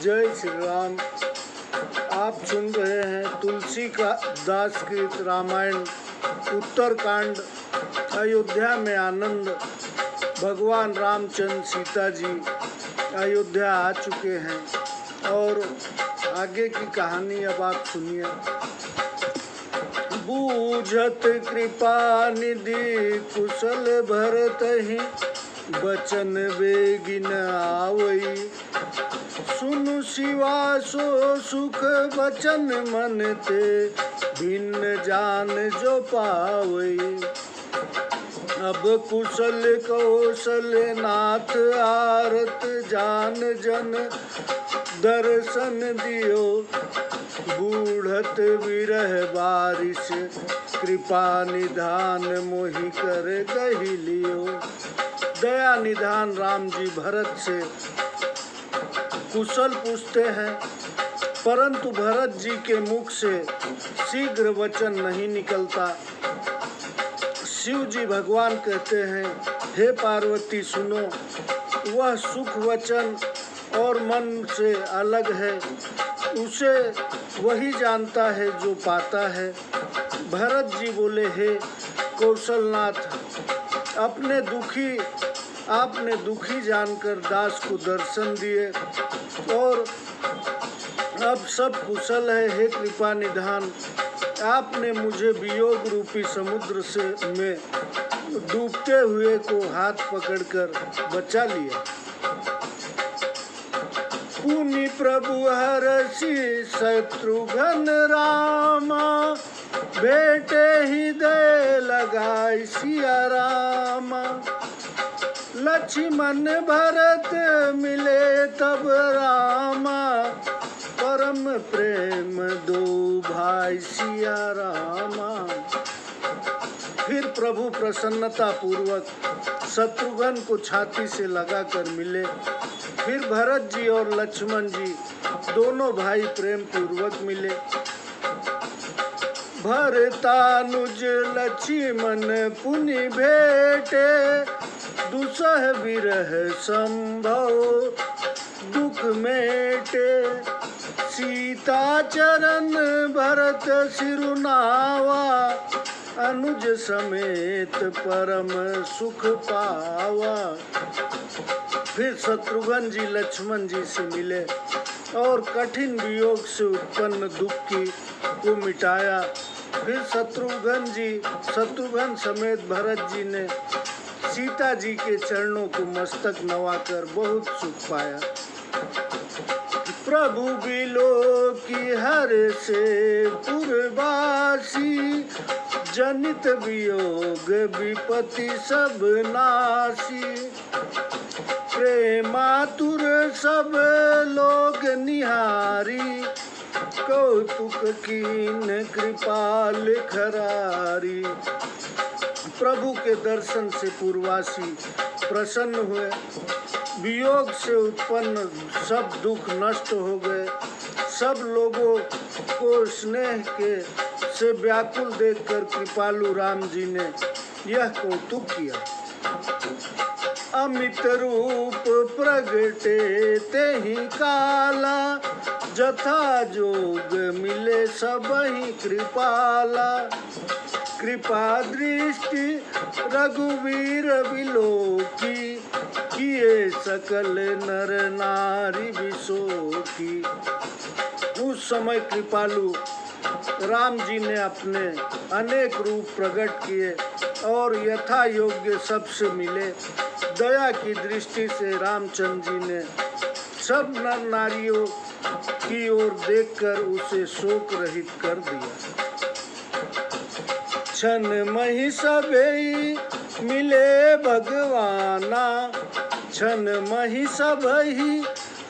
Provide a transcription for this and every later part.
जय श्री राम। आप सुन रहे हैं तुलसी का दास कृत रामायण उत्तरकांड अयोध्या में आनंद। भगवान रामचंद्र सीता जी अयोध्या आ चुके हैं और आगे की कहानी अब आप सुनिए। बूझत कृपा निधि कुशल भरत ही बचन बेगिन आवई। सुनु शिवा सो सुख बचन मन ते भिन्न जान जो पावई। अब कुशल कौशल नाथ आरत जान जन दर्शन दियो। बूढ़त विरह बारिश कृपा निधान मोहि कर गही लियो। दया निधान राम जी भरत से कुशल पूछते हैं, परंतु भरत जी के मुख से शीघ्र वचन नहीं निकलता। शिव जी भगवान कहते हैं, हे पार्वती सुनो, वह सुख वचन और मन से अलग है, उसे वही जानता है जो पाता है। भरत जी बोले, हे कौशलनाथ, आपने दुखी जानकर दास को दर्शन दिए और अब सब कुशल है। हे कृपा निधान, आपने मुझे वियोग रूपी समुद्र से में डूबते हुए को हाथ पकड़कर बचा लिया। पुनि प्रभु हरषि शत्रुघ्न रामा, बेटे हृदय लगाई सिया रामा। लक्ष्मण भरत मिले तब रामा, परम प्रेम दो भाई सिया रामा। फिर प्रभु प्रसन्नता पूर्वक शत्रुघ्न को छाती से लगाकर मिले। फिर भरत जी और लक्ष्मण जी दोनों भाई प्रेम पूर्वक मिले। भरतानुज लक्ष्मण पुनि भेटे, दुसह विरह संभव दुख मेटे। सीता चरण भरत सिरुनावा, अनुज समेत परम सुख पावा। फिर शत्रुघ्न जी लक्ष्मण जी से मिले और कठिन वियोग से उत्पन्न दुख को मिटाया। फिर शत्रुघ्न समेत भरत जी ने सीता जी के चरणों को मस्तक नवाकर बहुत सुख पाया। प्रभु बिलो की हर से पुरवासी, जनित वियोग विपत्ति सब नासी। प्रेमातुर सब लोग निहारी, कौतुक कीन कृपाल खरारी। प्रभु के दर्शन से पूर्ववासी प्रसन्न हुए, वियोग से उत्पन्न सब दुख नष्ट हो गए। सब लोगों को स्नेह के से व्याकुल देखकर कृपालु राम जी ने यह कौतुक किया। अमित रूप प्रगटे तेहि काला, जथा जोग मिले सबहि कृपाला। कृपा दृष्टि रघुवीर विलोकी, किए सकल नर नारी विशोकी। उस समय कृपालु राम जी ने अपने अनेक रूप प्रकट किए और यथा योग्य सबसे मिले। दया की दृष्टि से रामचंद्र जी ने सब नर नारियों की ओर देखकर उसे शोक रहित कर दिया। क्षण महि सबई मिले भगवाना, क्षण महि सबहि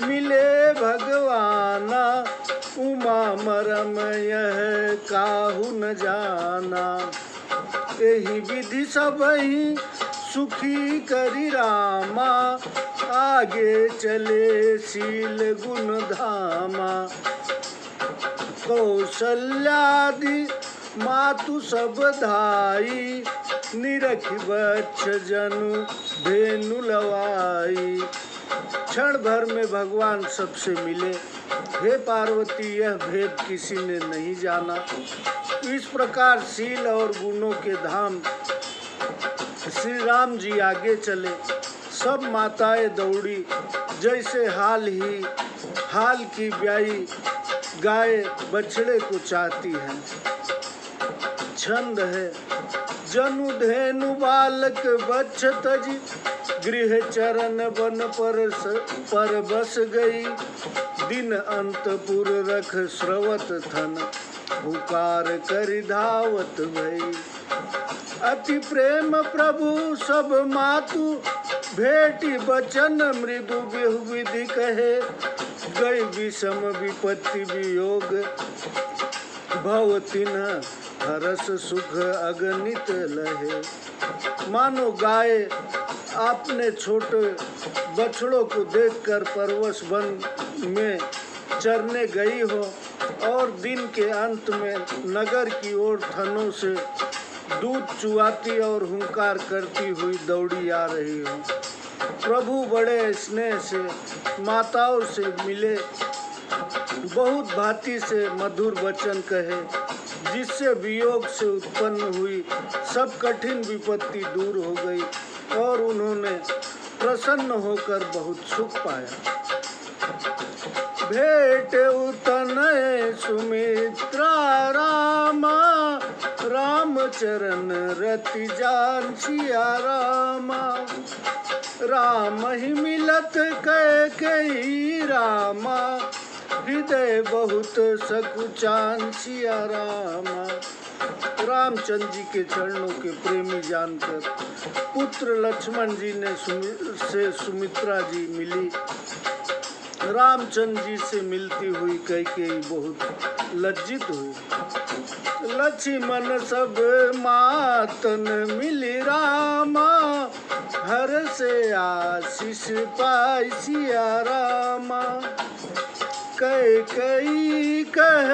मिले भगवाना। उमा मरम यह काहू न जाना, एहि विधि सबहि सुखी करि रामा। आगे चले शील गुण धामा, कौशल्यादि मातु सब धाई। निरखि वक्ष जनु धेनु लवाई। क्षण भर में भगवान सबसे मिले। हे पार्वती, यह भेद किसी ने नहीं जाना। इस प्रकार शील और गुणों के धाम श्री राम जी आगे चले। सब माताएं दौड़ी, जैसे हाल की ब्याई गाय बछड़े को चाहती है। छंद है, जनु धेनु बालक बछत जी, गृह चरण वन पर बस गई। दिन अंतपुर रख स्रवत थन, पुकार कर धावत भई। अति प्रेम प्रभु सब मातु, भेटी बचन मृदु बिहु विधि कहे। गई विषम विपत्ति वियोग, भव तिन्ह हरस सुख अगणित लहे। मानो गाय अपने छोटे बछड़ों को देखकर परवश वन में चरने गई हो और दिन के अंत में नगर की ओर थनों से दूध चुआती और हुंकार करती हुई दौड़ी आ रही हो। प्रभु बड़े स्नेह से माताओं से मिले, बहुत भांति से मधुर वचन कहे, जिससे वियोग से उत्पन्न हुई सब कठिन विपत्ति दूर हो गई और उन्होंने प्रसन्न होकर बहुत सुख पाया। भेंट उतनय सुमित्रा रामा, राम चरण रति जान सिया रामा। राम ही मिलत कैकेयी रामा, हृदय बहुत सकुचान सिया रामा। रामचंद्र जी के चरणों के प्रेमी जानकर पुत्र लक्ष्मण जी से सुमित्रा जी मिली। रामचंद्र जी से मिलती हुई कैकेयी बहुत लज्जित हुई। लक्ष्मण सब मातन मिली रामा, हर से आशीष पाई सिया रामा। कैकेयी कह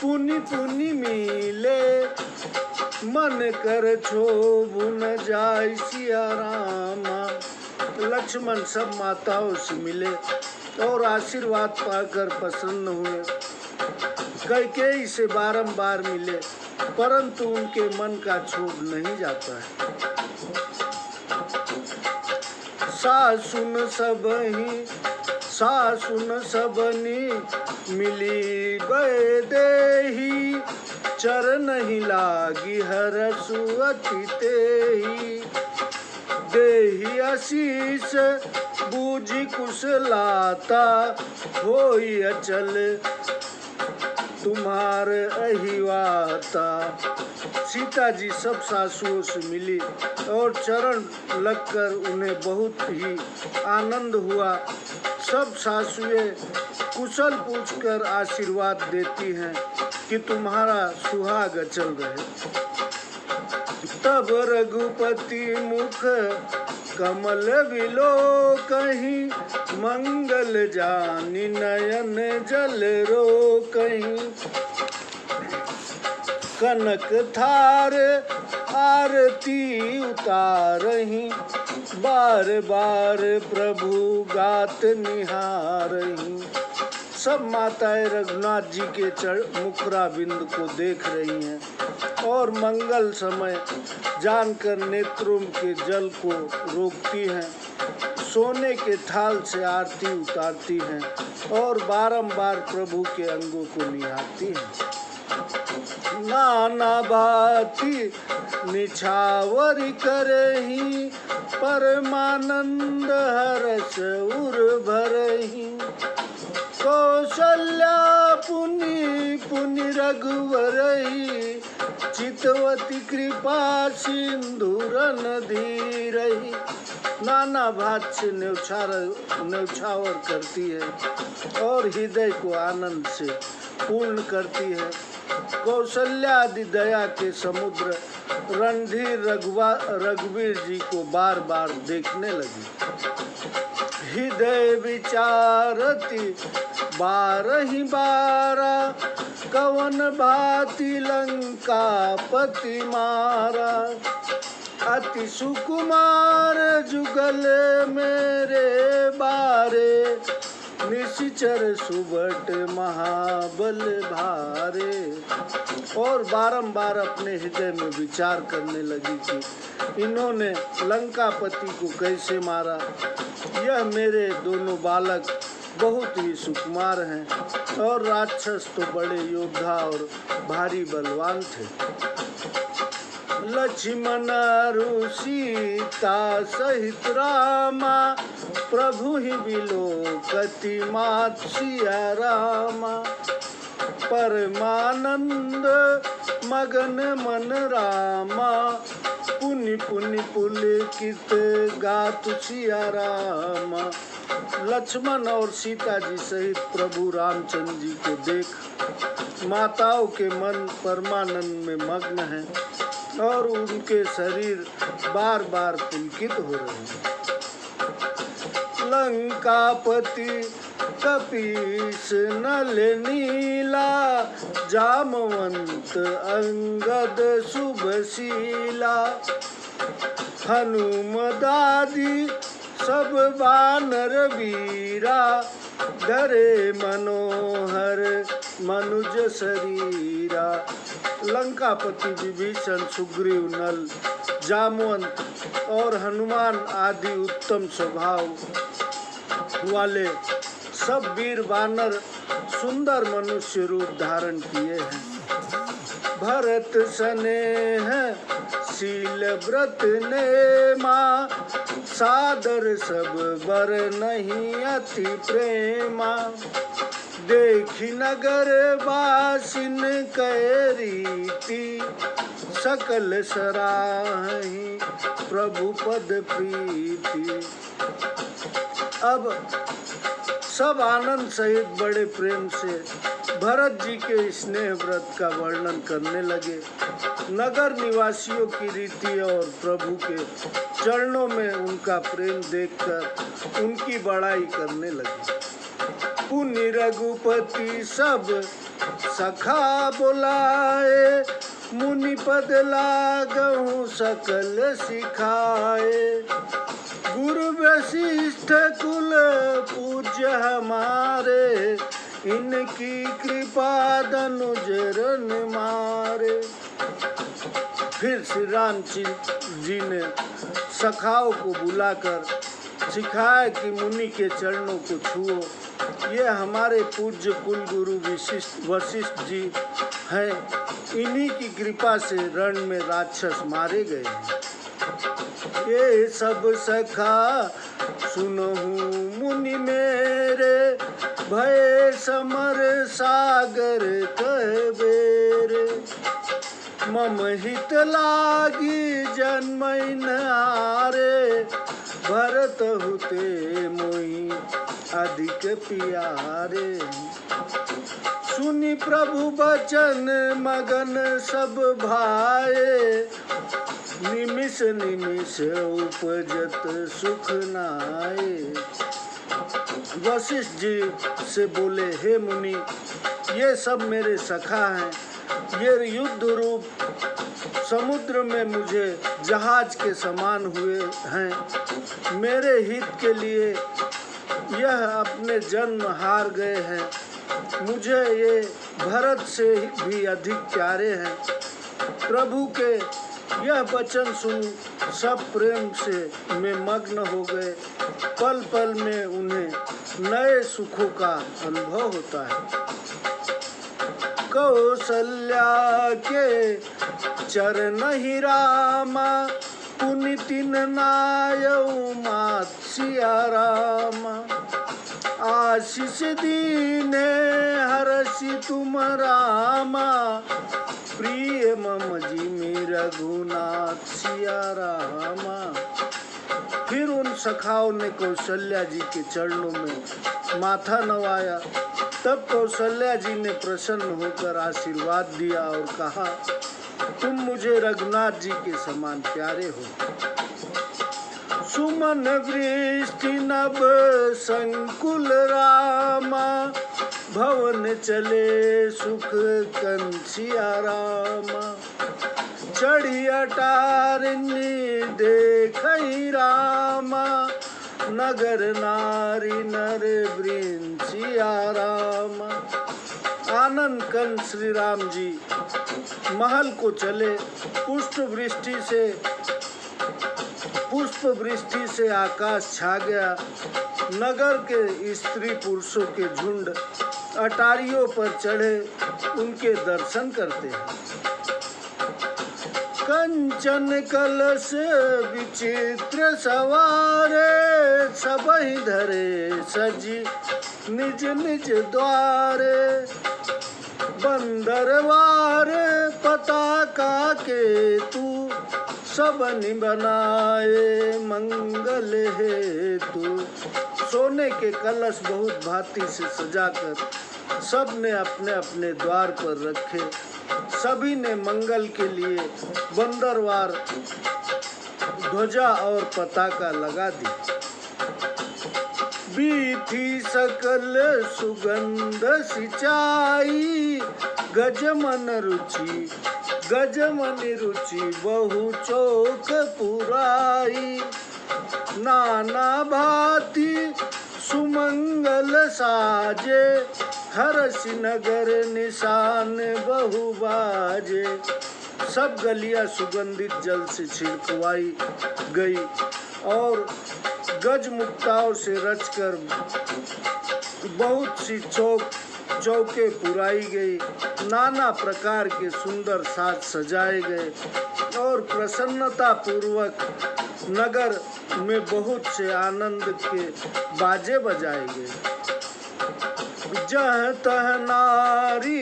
पुनि पुनि मिले, मन कर क्षोभ न जाय सिया रामा। लक्ष्मण सब माताओं से मिले और आशीर्वाद पाकर प्रसन्न हुए। कैकेयी से बारंबार मिले, परंतु उनके मन का क्षोभ नहीं जाता है। सासुन सबनी मिली बैदेही, चरण ही लागी हरसु अति तेही। देही आशीष बूझी कुशलाता, होई अचल तुम्हार अहिवाता। सीता जी सब सासुओं से मिली और चरण लगकर उन्हें बहुत ही आनंद हुआ। सब सासुएं कुशल पूछकर आशीर्वाद देती हैं कि तुम्हारा सुहाग अचल रहे। तब रघुपति मुख कमल विलोकहि, मंगल जानि नयन जल रोकहि। कनक थार आरती उतारहि, बार बार प्रभु गात निहारहि। सब माताएं रघुनाथ जी के मुखरा बिंद को देख रही हैं और मंगल समय जानकर नेत्रों के जल को रोकती हैं। सोने के थाल से आरती उतारती हैं और बारंबार प्रभु के अंगों को निहारती हैं। नाना भांति निछावर करही, परमानंद हरस उर भरही। कौशल्या पुनि पुनि रघुवरही, चितवती कृपा सिंधुरन धीरही। नाना भात से न्यौछावर करती है और हृदय को आनंद से पूर्ण करती है। कौशल्या आदि दया के समुद्र रणधीर रघुवीर जी को बार बार देखने लगी। हृदय विचारती बारहि बारा, कवन भांति लंका पति मारा। अति सुकुमार जुगल मेरे बारे, निशिचर सुबट महाबल भारे। और बारंबार अपने हृदय में विचार करने लगी कि इन्होंने लंकापति को कैसे मारा। यह मेरे दोनों बालक बहुत ही सुकुमार हैं और राक्षस तो बड़े योद्धा और भारी बलवान थे। लक्ष्मण सीता सहित रामा, प्रभु ही विलोकति मात सिया रामा। परमानंद मगन मन रामा, पुनि पुनि पुलकित गात सिया रामा। लक्ष्मण और सीता जी सहित प्रभु रामचंद्र जी को देख माताओं के मन परमानंद में मग्न हैं और उनके शरीर बार बार पुलकित हो रहे हैं। लंकापति कपीस नल नीला, जामवंत अंगद शुभशीला। हनुमदादि सब बानर वीरा, धरे मनोहर मनुज शरीरा। लंकापति विभीषण, सुग्रीव, नल, जामवंत और हनुमान आदि उत्तम स्वभाव वाले सब वीर वानर सुंदर मनुष्य रूप धारण किए हैं। भरत स्नेह शील व्रत नेमा, सादर सब बर नहीं अति प्रेमा। देखी नगर वासिन कै रीति, सकल सराही प्रभु पद प्रीति। अब सब आनंद सहित बड़े प्रेम से भरत जी के स्नेह व्रत का वर्णन करने लगे। नगर निवासियों की रीति और प्रभु के चरणों में उनका प्रेम देखकर उनकी बड़ाई करने लगे। पुनि रघुपति सब सखा बुलाए, मुनि पद लागहु सकल सिखाए। गुरु वशिष्ठ कुल पूज्य हमारे, इनकी कृपा धनुज रन मारे। फिर श्री राम जी ने सखाओं को बुलाकर सिखाया कि मुनि के चरणों को छुओ। ये हमारे पूज्य कुल गुरु वशिष्ठ जी हैं, इन्हीं की कृपा से रण में राक्षस मारे गए हैं। ये सब सखा सुनहु मुनि मेरे, भय समर सागर कह बेरे। मम हित लागी जन्मैन आरे, भरत हुते मोहि अधिक प्यारे। सुनि प्रभु बचन मगन सब भाए, निमिष निमिष उपजत सुख नाए। वशिष्ठ जी से बोले, हे मुनि, ये सब मेरे सखा हैं। ये युद्ध रूप समुद्र में मुझे जहाज के समान हुए हैं। मेरे हित के लिए यह अपने जन्म हार गए हैं। मुझे ये भरत से भी अधिक प्यारे हैं। प्रभु के यह वचन सुन सब प्रेम से में मग्न हो गए। पल पल में उन्हें नए सुखों का अनुभव होता है। कौशल्या के चरण ही रामा, पुनि तिन नायउ मात सिया रामा। आशीष दीने हरषि तुम रामा, प्रिय मम जिमि रघुनाथ सिया रामा। फिर उन सखाओं ने कौशल्या जी के चरणों में माथा नवाया। तब कौशल्या जी ने प्रसन्न होकर आशीर्वाद दिया और कहा, तुम मुझे रघुनाथ जी के समान प्यारे हो। सुमन वृष्टि नभ संकुल रामा, भवन चले सुख कंसिया रामा। चढ़ी अटारिनी देखई रामा, नगर नारी नर वृंचिया रामा। आनंद कंद श्री राम जी महल को चले। पुष्प वृष्टि से आकाश छा गया। नगर के स्त्री पुरुषों के झुंड अटारियों पर चढ़े उनके दर्शन करते हैं। कंचन कलश विचित्र सवारे, सबहि धरे सजी निज निज द्वारे। बंदरवार पताका के तू, सबनि बनाए मंगल हेतु। सोने के कलश बहुत भांति से सजाकर सब ने अपने अपने द्वार पर रखे। सभी ने मंगल के लिए बंदरवार ध्वजा और पताका लगा दी। बीथी सकल सुगंध सिंचाई, गजमन रुचि बहु चौक पुराई। नाना भांति सुमंगल साजे, हरसि नगर निशान बहु बाजे। सब गलियां सुगंधित जल से छिड़कवाई गई और गज मुक्ताओं से रचकर बहुत सी चौके पुराई गई। नाना प्रकार के सुंदर साज सजाए गए और प्रसन्नता पूर्वक नगर में बहुत से आनंद के बाजे बजाए गए। जह तह नारी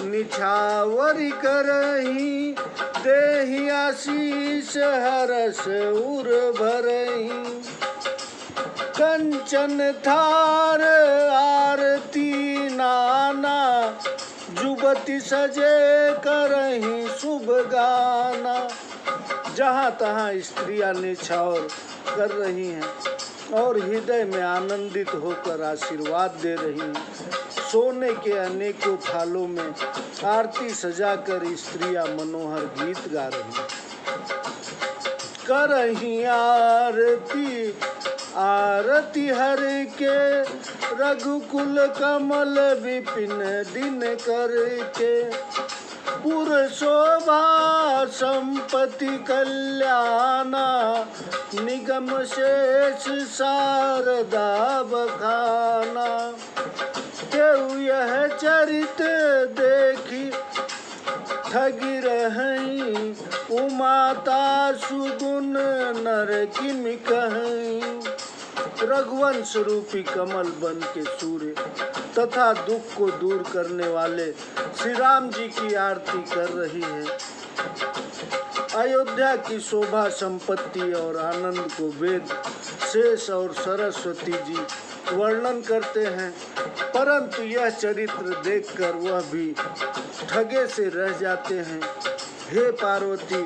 निछावरी करही, देहि आशीष हरस उर भरही। कंचन थार आरती नाना, जुबती सजे करही शुभ गाना। जहाँ तहाँ स्त्रियां निछावर कर रही हैं और हृदय में आनंदित होकर आशीर्वाद दे रही हैं। सोने के अनेकों थालों में आरती सजाकर स्त्रियां मनोहर गीत गा रही हैं। करही आरती हर के, रघुकुल कमल विपिन दिन करके। पुर शोभा संपत्ति कल्याणा, निगम शेष शारदा बखाना। तेऊ यह चरित देखी ठगी रही, उमाता सुगुन नर किमि कहीं। रघुवंश रूपी कमल बन के सूर्य तथा दुख को दूर करने वाले श्री राम जी की आरती कर रही है। अयोध्या की शोभा संपत्ति और आनंद को वेद शेष और सरस्वती जी वर्णन करते हैं, परंतु यह चरित्र देखकर वह भी ठगे से रह जाते हैं। हे पार्वती,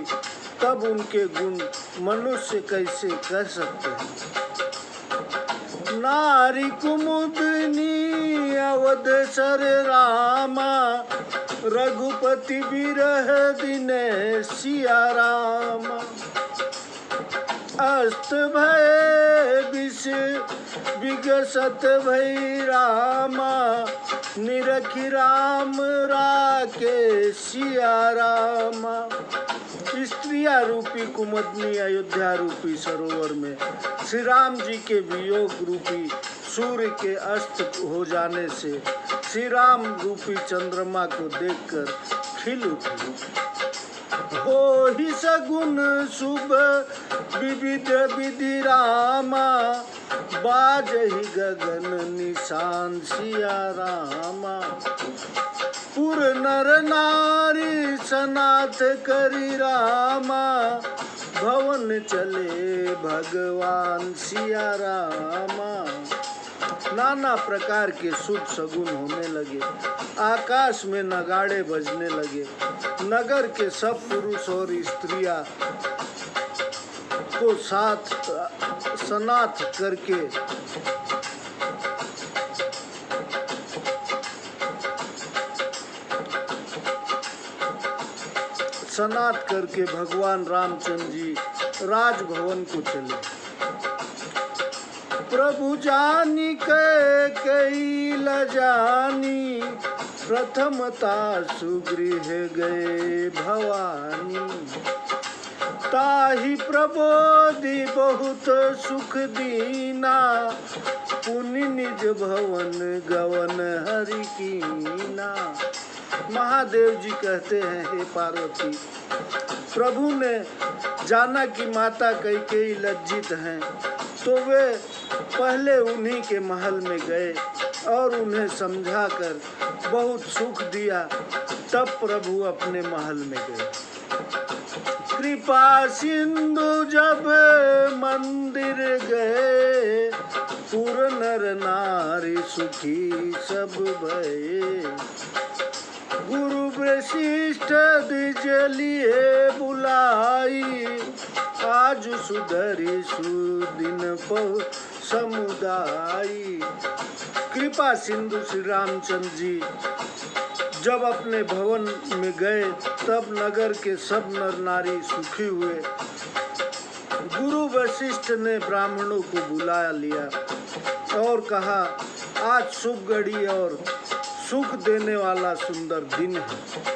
तब उनके गुण मनुष्य कैसे कह सकते हैं। नारी कुमुदनी अवध सर रामा, रघुपति बिरह दिने सिया रामा। अस्त भय विष विगसत भई रामा, निरखि राम राके सिया रामा। स्त्रिया रूपी कुमुदनी अयोध्या रूपी सरोवर में श्री राम जी के वियोग रूपी सूर्य के अस्त हो जाने से श्री राम रूपी चंद्रमा को देखकर खिल उठी। हो ही सगुन शुभ विविध विधि रामा, बाजहि गगन निशान सिया रामा। पुर नर नारी सनाथ करी रामा, भवन चले भगवान सिया रामा। नाना प्रकार के शुभ सगुन होने लगे, आकाश में नगाड़े बजने लगे। नगर के सब पुरुष और स्त्रियां को साथ सनाथ करके स्नात करके भगवान रामचंद्र जी राजभवन को चले। प्रभु जानी कई लजानी, प्रथमता सुगृह गए भवानी। ताहि प्रबोधि बहुत सुख दीना, पुनि निज भवन गवन हरि कीना। महादेव जी कहते हैं, हे पार्वती, प्रभु ने जाना कि माता कैकेयी लज्जित हैं, तो वे पहले उन्हीं के महल में गए और उन्हें समझाकर बहुत सुख दिया। तब प्रभु अपने महल में गए। कृपा सिंधु जब मंदिर गए, पुर नर नारी सुखी सब भये। गुरु वशिष्ठ द्विज लिए बुलाई, आज सुधरी सुदिन पौ समुदायी। कृपा सिंधु श्री रामचंद्र जी जब अपने भवन में गए, तब नगर के सब नर नारी सुखी हुए। गुरु वशिष्ठ ने ब्राह्मणों को बुला लिया और कहा, आज शुभ घड़ी और सुख देने वाला सुंदर दिन है।